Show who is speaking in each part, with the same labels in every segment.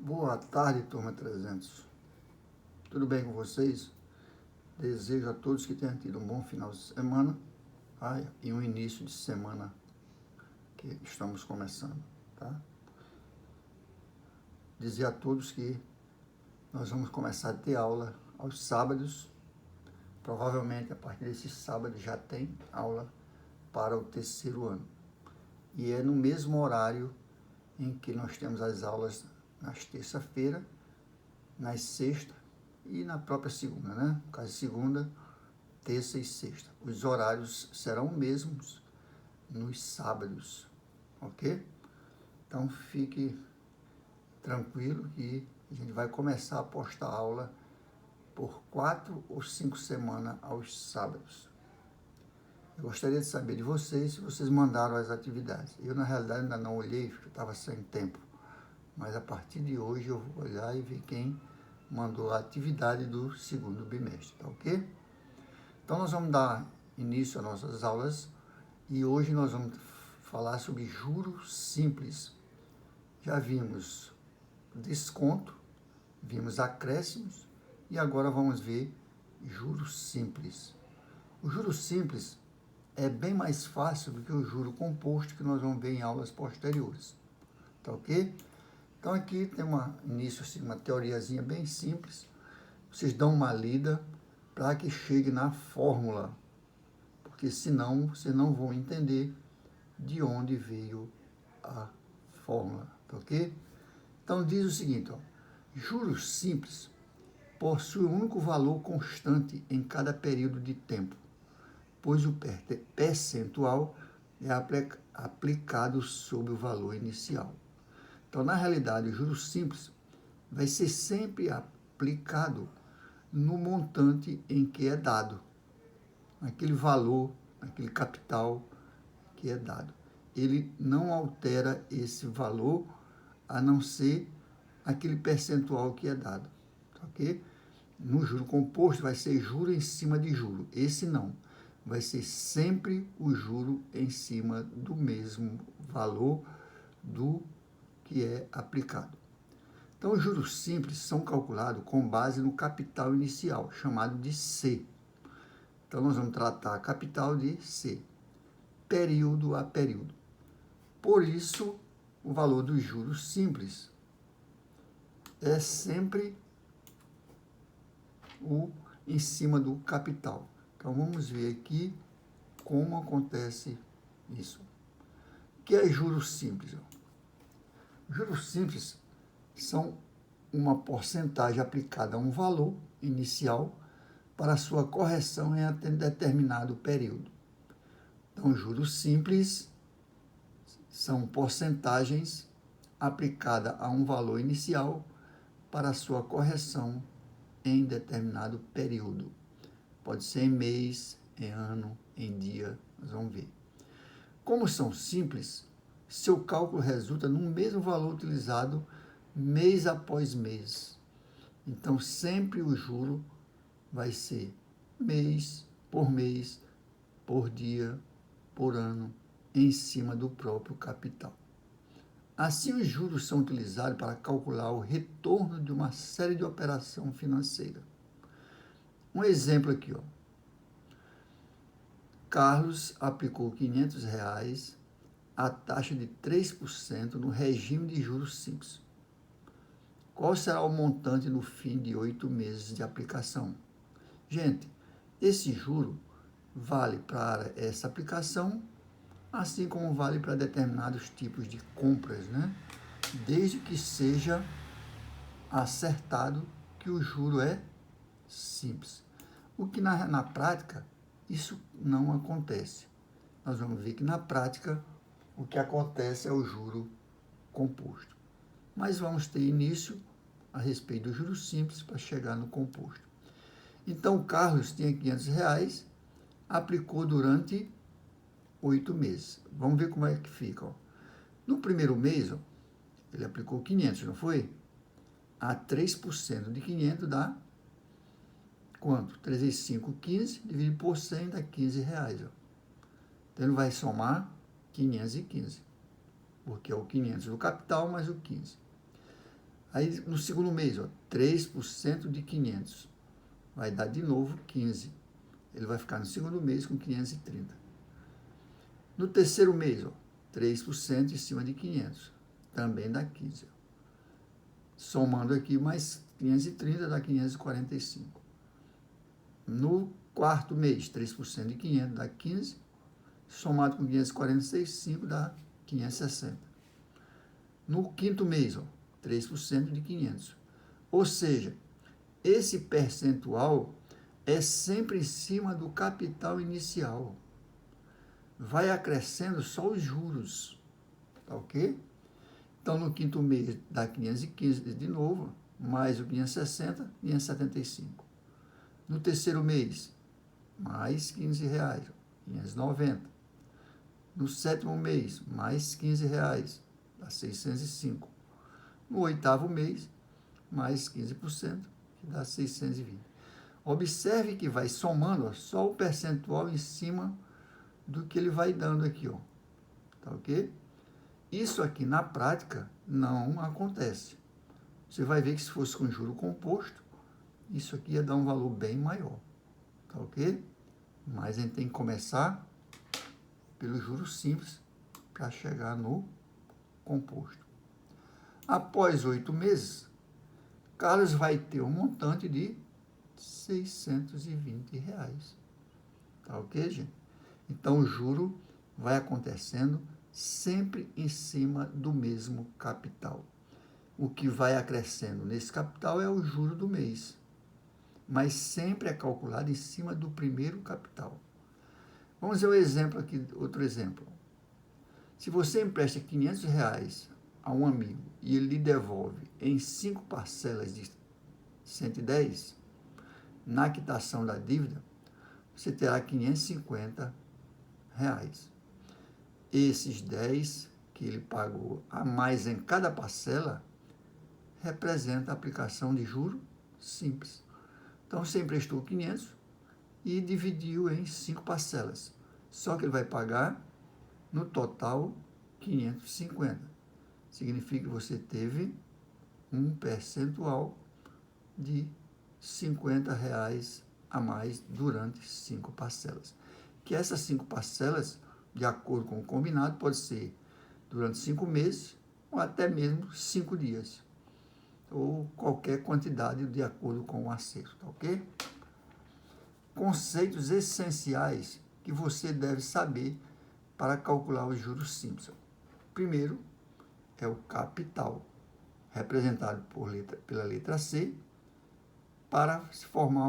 Speaker 1: Boa tarde, turma 300. Tudo bem com vocês? Desejo a todos que tenham tido um bom final de semana e um início de semana que estamos começando, tá? Dizer a todos que nós vamos começar a ter aula aos sábados. Provavelmente a partir desse sábado já tem aula para o terceiro ano. E é no mesmo horário em que nós temos as aulas nas terça-feira, nas sexta e na própria segunda, né? No caso, segunda, terça e sexta. Os horários serão mesmos nos sábados, ok? Então, fique tranquilo que a gente vai começar a postar aula por 4 ou 5 semanas aos sábados. Eu gostaria de saber de vocês se vocês mandaram as atividades. Eu, na realidade, ainda não olhei, porque eu estava sem tempo. Mas a partir de hoje eu vou olhar e ver quem mandou a atividade do segundo bimestre, tá ok? Então nós vamos dar início às nossas aulas e hoje nós vamos falar sobre juros simples. Já vimos desconto, vimos acréscimos e agora vamos ver juros simples. O juros simples é bem mais fácil do que o juro composto que nós vamos ver em aulas posteriores, tá ok? Então aqui tem início assim, uma teoriazinha bem simples. Vocês dão uma lida para que chegue na fórmula, porque senão vocês não vão entender de onde veio a fórmula, tá ok? Então diz o seguinte, ó, juros simples possui um único valor constante em cada período de tempo, pois o percentual é aplicado sobre o valor inicial. Então, na realidade, o juros simples vai ser sempre aplicado no montante em que é dado, aquele valor, aquele capital que é dado. Ele não altera esse valor, a não ser aquele percentual que é dado, ok? No juro composto vai ser juro em cima de juro, esse não. Vai ser sempre o juro em cima do mesmo valor do que é aplicado. Então, os juros simples são calculados com base no capital inicial, chamado de C. Então, nós vamos tratar capital de C, período a período. Por isso, o valor dos juros simples é sempre o em cima do capital. Então, vamos ver aqui como acontece isso. O que é juros simples? Juros simples são uma porcentagem aplicada a um valor inicial para sua correção em determinado período. Então, juros simples são porcentagens aplicadas a um valor inicial para sua correção em determinado período. Pode ser em mês, em ano, em dia, nós vamos ver. Como são simples, seu cálculo resulta no mesmo valor utilizado mês após mês. Então, sempre o juro vai ser mês, por dia, por ano, em cima do próprio capital. Assim, os juros são utilizados para calcular o retorno de uma série de operações financeiras. Um exemplo aqui, ó. Carlos aplicou R$500 a taxa de 3% no regime de juros simples. Qual será o montante no fim de 8 meses de aplicação? Gente, esse juro vale para essa aplicação, assim como vale para determinados tipos de compras, né? Desde que seja acertado que o juro é simples. O que na prática, isso não acontece. Nós vamos ver que na prática o que acontece é o juro composto. Mas vamos ter início a respeito do juros simples para chegar no composto. Então, o Carlos tinha R$500, aplicou durante 8 meses. Vamos ver como é que fica. Ó. No primeiro mês, ó, ele aplicou 500, não foi? A 3% de 500 dá quanto? 305,15 dividido por 100 dá R$15. Ó. Então, ele vai somar 515, porque é o 500 do capital mais o 15. Aí, no segundo mês, ó, 3% de 500. Vai dar de novo 15. Ele vai ficar no segundo mês com 530. No terceiro mês, ó, 3% em cima de 500. Também dá 15. Somando aqui mais 530 dá 545. No quarto mês, 3% de 500 dá 15. Somado com 545 dá 560. No quinto mês, ó, 3% de 500. Ou seja, esse percentual é sempre em cima do capital inicial. Vai acrescendo só os juros, tá ok? Então, no quinto mês dá 515 de novo, mais o 560, 575. No terceiro mês, mais R$15, 590. No sétimo mês, mais R$15, dá 605. No oitavo mês, mais 15%, que dá 620. Observe que vai somando, ó, só o percentual em cima do que ele vai dando aqui, ó. Tá ok? Isso aqui na prática não acontece. Você vai ver que se fosse com juro composto, isso aqui ia dar um valor bem maior. Tá ok? Mas a gente tem que começar pelo juro simples para chegar no composto. Após 8 meses, Carlos vai ter um montante de R$620. Tá ok, gente? Então, o juro vai acontecendo sempre em cima do mesmo capital. O que vai acrescendo nesse capital é o juro do mês, mas sempre é calculado em cima do primeiro capital. Vamos ver o exemplo aqui, outro exemplo. Se você empresta R$500 a um amigo e ele lhe devolve em 5 parcelas de 110, na quitação da dívida, você terá R$550. Esses 10 que ele pagou a mais em cada parcela representa a aplicação de juro simples. Então, você emprestou 500 e dividiu em 5 parcelas. Só que ele vai pagar, no total, 550. Significa que você teve um percentual de R$50 a mais durante 5 parcelas. Que essas 5 parcelas, de acordo com o combinado, pode ser durante 5 meses ou até mesmo 5 dias. Ou qualquer quantidade de acordo com o acerto, tá ok? Conceitos essenciais que você deve saber para calcular os juros simples. Primeiro é o capital, representado pela letra C, para se formar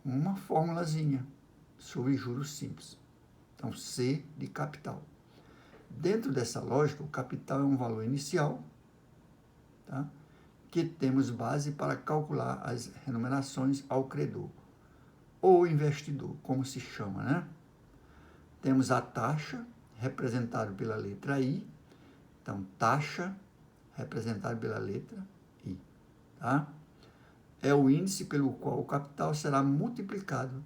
Speaker 1: uma formulazinha sobre juros simples. Então, C de capital. Dentro dessa lógica, o capital é um valor inicial, tá? Que temos base para calcular as remunerações ao credor, ou investidor, como se chama, né? Temos a taxa, representada pela letra I. Então, taxa, representada pela letra I, tá? É o índice pelo qual o capital será multiplicado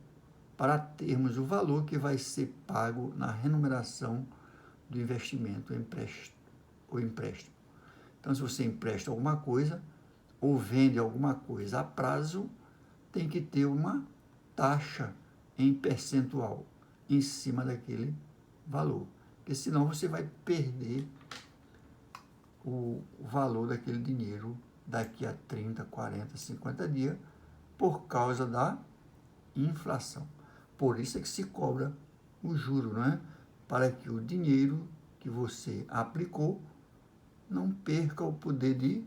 Speaker 1: para termos o valor que vai ser pago na remuneração do investimento ou empréstimo. Então, se você empresta alguma coisa ou vende alguma coisa a prazo, tem que ter uma taxa em percentual em cima daquele valor, porque senão você vai perder o valor daquele dinheiro daqui a 30, 40, 50 dias por causa da inflação. Por isso é que se cobra o juro, não é? Para que o dinheiro que você aplicou não perca o poder de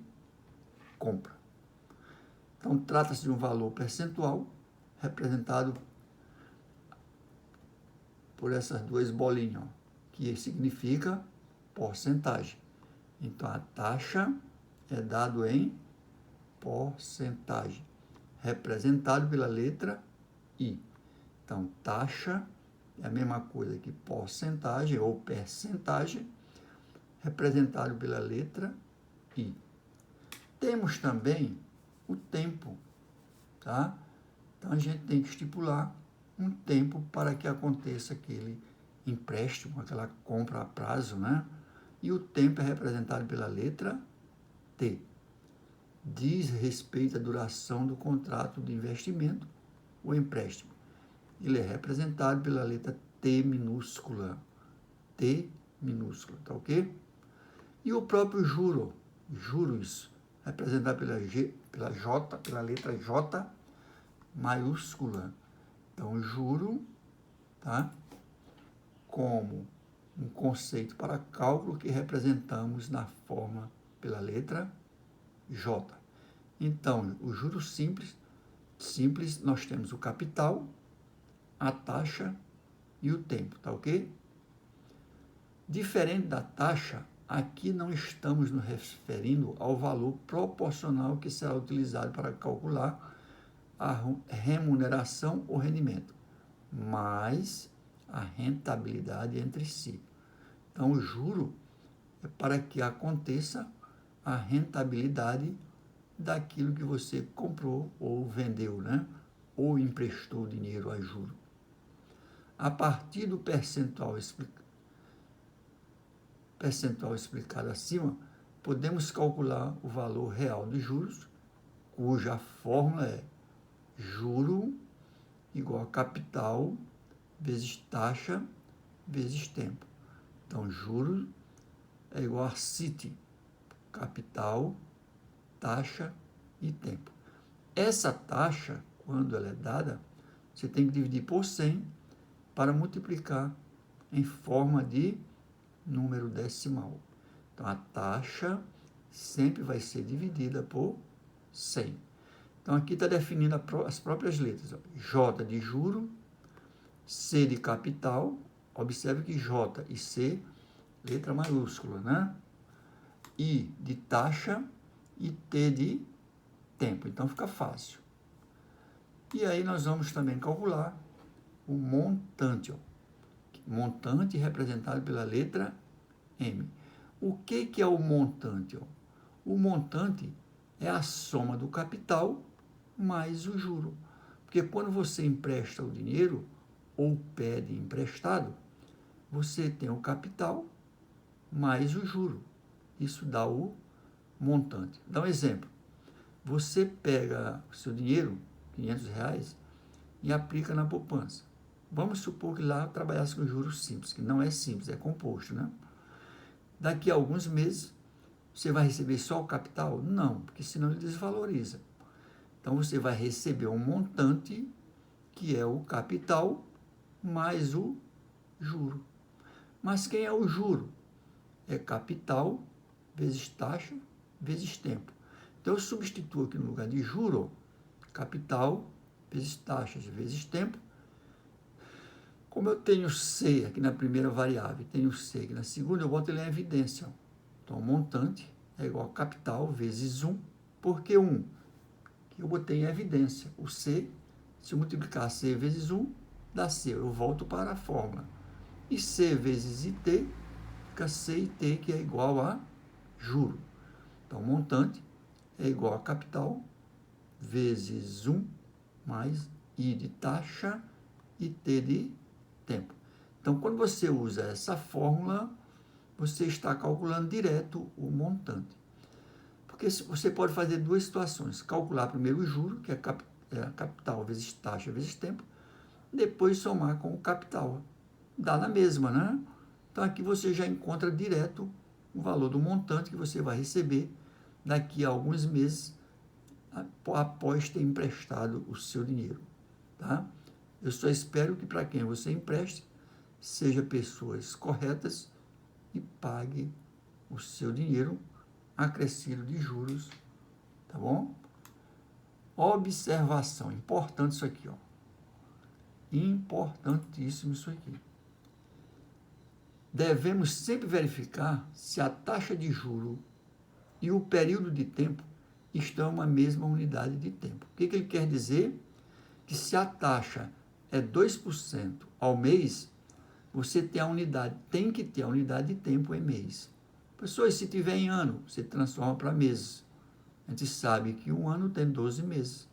Speaker 1: compra. Então, trata-se de um valor percentual representado por essas duas bolinhas, ó, que significa porcentagem. Então, a taxa é dado em porcentagem, representado pela letra I. Então, taxa é a mesma coisa que porcentagem ou percentagem, representado pela letra I. Temos também o tempo, tá? Então, a gente tem que estipular um tempo para que aconteça aquele empréstimo, aquela compra a prazo, né? e o tempo é representado pela letra T. Diz respeito à duração do contrato de investimento ou empréstimo. Ele é representado pela letra T minúscula. T minúscula, tá ok? E o próprio juros, representado pela letra J maiúscula. Então, juro, tá? Como um conceito para cálculo que representamos na forma pela letra J. Então, o juros simples, nós temos o capital, a taxa e o tempo, tá ok? Diferente da taxa, aqui não estamos nos referindo ao valor proporcional que será utilizado para calcular a remuneração ou rendimento, mas a rentabilidade entre si. Então, o juro é para que aconteça a rentabilidade daquilo que você comprou ou vendeu, né? Ou emprestou dinheiro a juro. A partir do percentual explicado acima, podemos calcular o valor real dos juros, cuja fórmula é juro igual a capital vezes taxa vezes tempo. Então, juros é igual a CIT, capital, taxa e tempo. Essa taxa, quando ela é dada, você tem que dividir por 100 para multiplicar em forma de número decimal. Então, a taxa sempre vai ser dividida por 100. Então, aqui está definindo as próprias letras. J de juro, C de capital. Observe que J e C, letra maiúscula, né? I de taxa e T de tempo. Então, fica fácil. E aí, nós vamos também calcular o montante. Montante representado pela letra M. O que é o montante? O montante é a soma do capital mais o juro. Porque quando você empresta o dinheiro ou pede emprestado, você tem o capital mais o juro. Isso dá o montante. Dá um exemplo. Você pega o seu dinheiro, R$500, e aplica na poupança. Vamos supor que lá trabalhasse com juros simples, que não é simples, é composto, né? Daqui a alguns meses, você vai receber só o capital? Não, porque senão ele desvaloriza. Então, você vai receber um montante, que é o capital, mais o juro. Mas quem é o juro? É capital vezes taxa vezes tempo. Então, eu substituo aqui no lugar de juro, capital vezes taxas vezes tempo. Como eu tenho C aqui na primeira variável, tenho C aqui na segunda, eu boto ele em evidência. Então, o montante é igual a capital vezes 1. Por que 1? Que eu botei em evidência. O C, se eu multiplicar C vezes 1, dá C. Eu volto para a fórmula. E C vezes IT, fica C e T, que é igual a juro. Então, o montante é igual a capital vezes 1 mais I de taxa e T de tempo. Então, quando você usa essa fórmula, você está calculando direto o montante. Porque você pode fazer duas situações. Calcular primeiro o juro, que é capital vezes taxa vezes tempo, depois somar com o capital. Dá na mesma, né? Então, aqui você já encontra direto o valor do montante que você vai receber daqui a alguns meses, após ter emprestado o seu dinheiro, tá? Eu só espero que para quem você empreste, seja pessoas corretas e pague o seu dinheiro acrescido de juros, tá bom? Observação, importante isso aqui, ó. Importantíssimo isso aqui. Devemos sempre verificar se a taxa de juro e o período de tempo estão em uma mesma unidade de tempo. O que ele quer dizer? Que se a taxa é 2% ao mês, você tem que ter a unidade de tempo em mês. Pessoas, se tiver em ano, você transforma para meses. A gente sabe que um ano tem 12 meses.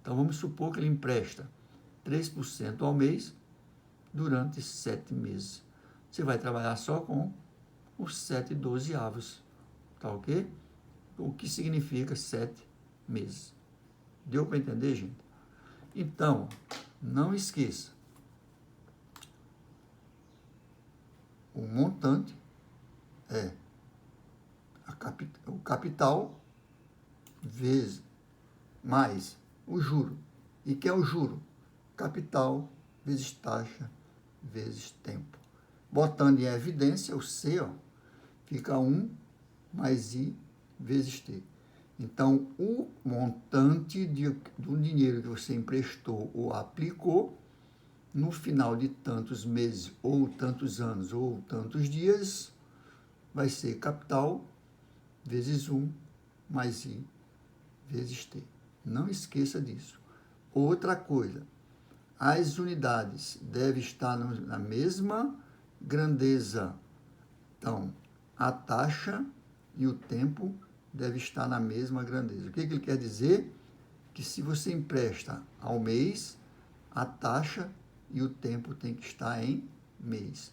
Speaker 1: Então, vamos supor que ele empresta 3% ao mês durante 7 meses. Você vai trabalhar só com os 7/12. Tá ok? O que significa 7 meses. Deu para entender, gente? Então, não esqueça. O montante é o capital vezes mais o juro. E que é o juro? Capital vezes taxa vezes tempo. Botando em evidência o C, ó, fica 1 mais I vezes T. Então, o montante do dinheiro que você emprestou ou aplicou, no final de tantos meses, ou tantos anos, ou tantos dias, vai ser capital vezes 1 mais I vezes T. Não esqueça disso. Outra coisa, as unidades devem estar na mesma grandeza. Então, a taxa e o tempo devem estar na mesma grandeza. O que ele quer dizer? Que se você empresta ao mês, a taxa e o tempo tem que estar em mês.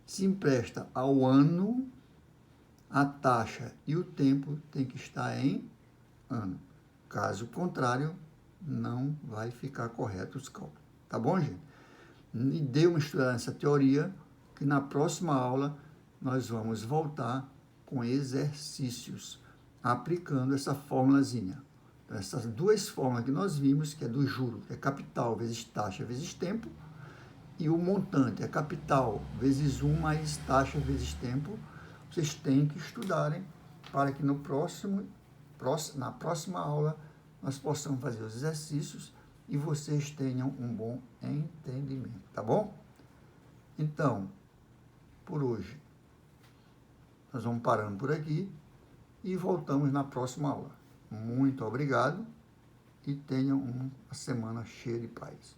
Speaker 1: Se empresta ao ano, a taxa e o tempo tem que estar em ano. Caso contrário, não vai ficar correto os cálculos. Tá bom, gente? E dê uma estudada nessa teoria, que na próxima aula nós vamos voltar com exercícios, aplicando essa formulazinha. Então, essas duas fórmulas que nós vimos, que é do juro, que é capital vezes taxa vezes tempo, e o montante é capital vezes 1 mais taxa vezes tempo, vocês têm que estudarem para que na próxima aula nós possamos fazer os exercícios e vocês tenham um bom entendimento, tá bom? Então, por hoje, nós vamos parando por aqui e voltamos na próxima aula. Muito obrigado e tenham uma semana cheia de paz.